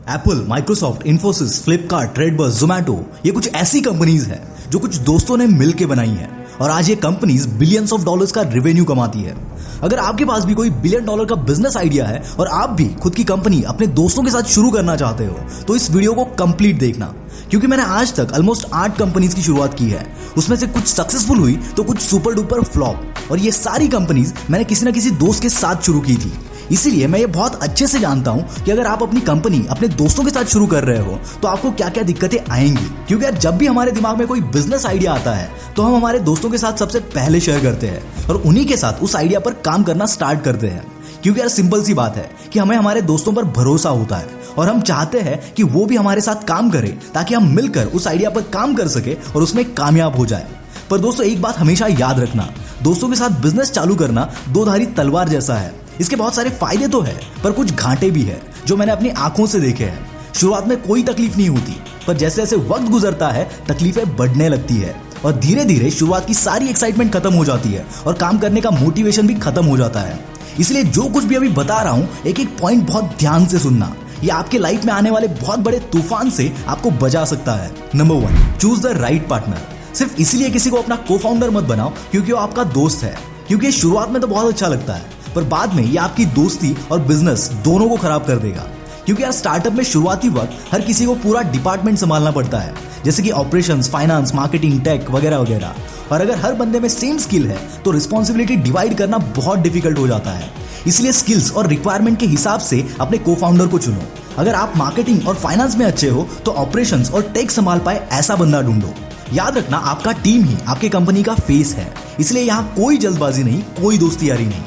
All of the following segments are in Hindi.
Apple, Microsoft, Infosys, Flipkart, Redbus, Zomato, ये कुछ ऐसी कंपनीज है जो कुछ दोस्तों ने मिलकर बनाई है और आज ये कंपनीज बिलियंस ऑफ डॉलर्स का रेवेन्यू कमाती है। अगर आपके पास भी कोई बिलियन डॉलर का बिजनेस आइडिया है और आप भी खुद की कंपनी अपने दोस्तों के साथ शुरू करना चाहते हो तो इस वीडियो को कंप्लीट देखना, क्योंकि मैंने आज तक ऑलमोस्ट 8 कंपनीज की शुरुआत की है। उसमें से कुछ सक्सेसफुल हुई तो कुछ सुपर डुपर फ्लॉप, और ये सारी कंपनीज मैंने किसी ना किसी दोस्त के साथ शुरू की थी। इसीलिए मैं ये बहुत अच्छे से जानता हूं कि अगर आप अपनी कंपनी अपने दोस्तों के साथ शुरू कर रहे हो तो आपको क्या क्या दिक्कतें आएंगी। क्योंकि यार जब भी हमारे दिमाग में कोई बिजनेस आइडिया आता है तो हम हमारे दोस्तों के साथ सबसे पहले शेयर करते हैं और उन्हीं के साथ उस आइडिया पर काम करना स्टार्ट करते हैं। क्योंकि यार सिंपल सी बात है कि हमें हमारे दोस्तों पर भरोसा होता है और हम चाहते हैं कि वो भी हमारे साथ काम करे ताकि हम मिलकर उस आइडिया पर काम कर सके और उसमें कामयाब हो जाए। पर दोस्तों एक बात हमेशा याद रखना, दोस्तों के साथ बिजनेस चालू करना दो-धारी तलवार जैसा है। इसके बहुत सारे फायदे तो है पर कुछ घाटे भी है जो मैंने अपनी आंखों से देखे हैं। शुरुआत में कोई तकलीफ नहीं होती, पर जैसे जैसे वक्त गुजरता है तकलीफें बढ़ने लगती है और धीरे धीरे शुरुआत की सारी एक्साइटमेंट खत्म हो जाती है और काम करने का मोटिवेशन भी खत्म हो जाता है। इसलिए जो कुछ भी अभी बता रहा हूं एक एक पॉइंट बहुत ध्यान से सुनना, ये आपके लाइफ में आने वाले बहुत बड़े तूफान से आपको बचा सकता है। Number 1, choose the right partner. सिर्फ इसलिए किसी को अपना को फाउंडर मत बनाओ क्योंकि वो आपका दोस्त है, क्योंकि शुरुआत में तो बहुत अच्छा लगता है पर बाद में ये आपकी दोस्ती और बिजनेस दोनों को खराब कर देगा। क्योंकि यार स्टार्टअप में शुरुआती वक्त हर किसी को पूरा डिपार्टमेंट संभालना पड़ता है, जैसे कि ऑपरेशंस, फाइनेंस, मार्केटिंग, टेक वगैरह वगैरह। और अगर हर बंदे में सेम स्किल है तो रिस्पॉन्सिबिलिटी डिवाइड करना बहुत डिफिकल्ट हो जाता है। इसलिए स्किल्स और रिक्वायरमेंट के हिसाब से अपने को फाउंडर को चुनो। अगर आप मार्केटिंग और फाइनेंस में अच्छे हो तो ऑपरेशंस और टेक संभाल पाए ऐसा बंदा ढूंढो। याद रखना आपका टीम ही आपके कंपनी का फेस है, इसलिए यहाँ कोई जल्दबाजी नहीं, कोई दोस्ती यारी नहीं।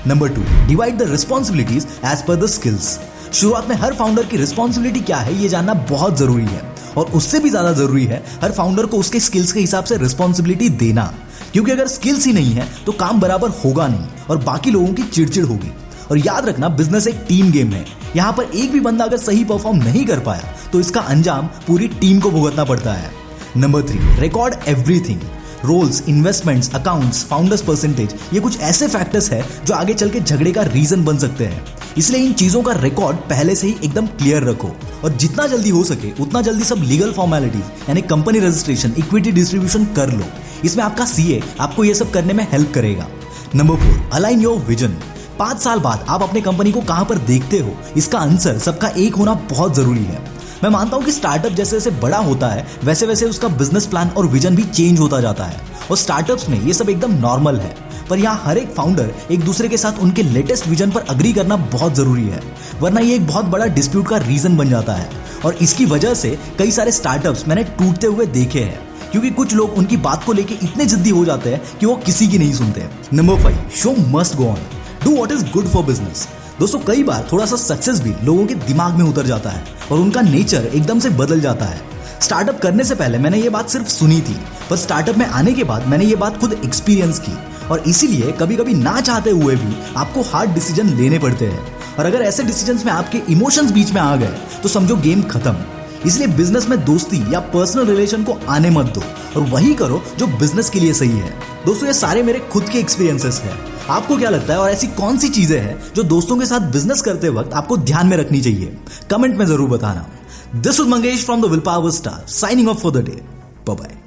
Number 2, divide the responsibilities as per the skills. शुरुआत में हर फाउंडर की रिस्पॉन्सिबिलिटी क्या है ये जानना बहुत जरूरी है, और उससे भी ज्यादा जरूरी है हर फाउंडर को उसके स्किल्स के हिसाब से रिस्पॉन्सिबिलिटी देना। क्योंकि अगर स्किल्स ही नहीं है तो काम बराबर होगा नहीं और बाकी लोगों की चिड़चिड़ होगी। और याद रखना बिजनेस एक टीम गेम है, यहाँ पर एक भी बंदा अगर सही परफॉर्म नहीं कर पाया तो इसका अंजाम पूरी टीम को भुगतना पड़ता है। Number 3, record everything. Roles, investments, accounts, founders percentage, ये कुछ ऐसे फैक्टर्स है जो आगे चल के झगड़े का रीजन बन सकते हैं। इसलिए इन चीजों का रिकॉर्ड पहले से ही एकदम क्लियर रखो और जितना जल्दी हो सके उतना जल्दी सब लीगल फॉर्मेलिटीज यानी कंपनी रजिस्ट्रेशन, इक्विटी डिस्ट्रीब्यूशन कर लो। इसमें आपका सीए आपको ये सब करने में हेल्प करेगा। Number 4, align your vision. 5 साल बाद आप अपने कंपनी को कहां पर देखते हो इसका आंसर सबका एक होना बहुत जरूरी है। मैं मानता हूं कि स्टार्टअप जैसे जैसे बड़ा होता है वैसे वैसे उसका बिजनेस प्लान और विजन भी चेंज होता जाता है, और स्टार्टअप्स में ये सब एकदम नॉर्मल है। पर यहाँ हर एक फाउंडर एक दूसरे के साथ उनके लेटेस्ट विजन पर अग्री करना बहुत जरूरी है, वरना ये एक बहुत बड़ा डिस्प्यूट का रीजन बन जाता है। और इसकी वजह से कई सारे स्टार्टअप्स मैंने टूटते हुए देखे हैं, क्योंकि कुछ लोग उनकी बात को लेके इतने जिद्दी हो जाते हैं कि वो किसी की नहीं सुनते। Number 5, show must go on. Do what is good for business. दोस्तों कई बार थोड़ा सा सक्सेस भी लोगों के दिमाग में उतर जाता है और उनका नेचर एकदम से बदल जाता है। स्टार्टअप करने से पहले मैंने ये बात सिर्फ सुनी थी, पर स्टार्टअप में आने के बाद मैंने ये बात खुद एक्सपीरियंस की, और इसीलिए कभी कभी ना चाहते हुए भी आपको हार्ड डिसीजन लेने पड़ते हैं। और अगर ऐसे डिसीजंस में आपके इमोशंस बीच में आ गए तो समझो गेम खत्म। इसलिए बिजनेस में दोस्ती या पर्सनल रिलेशन को आने मत दो और वही करो जो बिजनेस के लिए सही है। दोस्तों ये सारे मेरे खुद के एक्सपीरियंसेस हैं। आपको क्या लगता है और ऐसी कौन सी चीजें हैं जो दोस्तों के साथ बिजनेस करते वक्त आपको ध्यान में रखनी चाहिए? कमेंट में जरूर बताना। This is Mangesh from the will power star, signing off for the day. Bye bye.